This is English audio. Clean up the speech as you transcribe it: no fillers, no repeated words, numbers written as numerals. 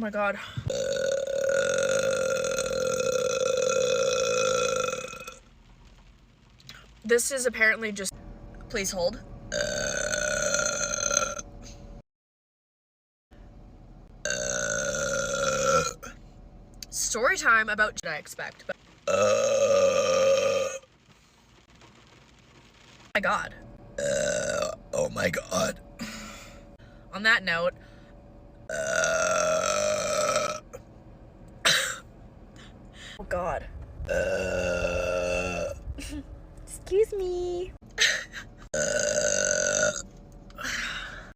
my god. This is apparently just... Please hold. Story time about what I expect. But oh my god. Oh my god. On that note, oh god. Excuse me.